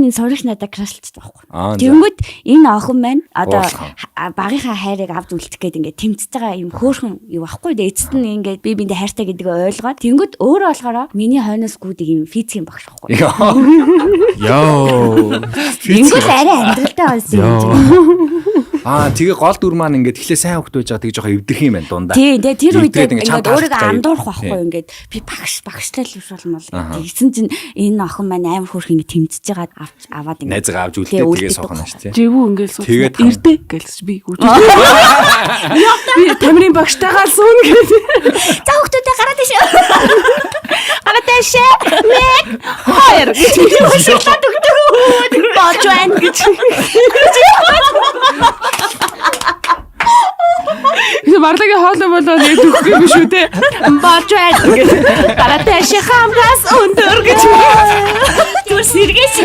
энэ сурагч надад крашлцдаг байхгүй. Тэнгүүд энэ охин маань одоо багийнхаа хайрыг авч үлдэх гээд ингээд тэмцэж байгаа юм хөөрхөн юу байхгүй. Эцэст нь ингээд би биндээ хайртай гэдгийг ойлгоод тэнгүүд өөрөө болохоор миний хойноос гүйдэг юм физикийн багш байхгүй. Йоо. Тэнгүүд арай амьдралтай байсан юм. Тэгээ гол дүр маань ингээд эхлээ сайн хөвгт байж байгаа тэг жоохон эвдэрх юм байна дундаа. Тийм тэр үед ингээд өөрийгөө андуурах байхгүй ингээд би багштай л биш болмол тэгсэн чинь энэ охин маань амар хөөрх ингээд тэмцэж байгаа аваад ингээд найзгаа авч үлдээ тэгээ сохно ш тий. Живүү ингээд суусан ирдэ гэлж би үрдээ. Би тамирын багштайгаа суун гэж. За хөвгтөдөө гараад иш. Гараад иш. 1 2 шилдээд өгдөг. Бож байна гэж. Марлагийн хоолой болоо нэг төгсгөө биш үү те. Бож байна гэж. Гараад иш хамгаас өндөр гэж. Түр сэргээс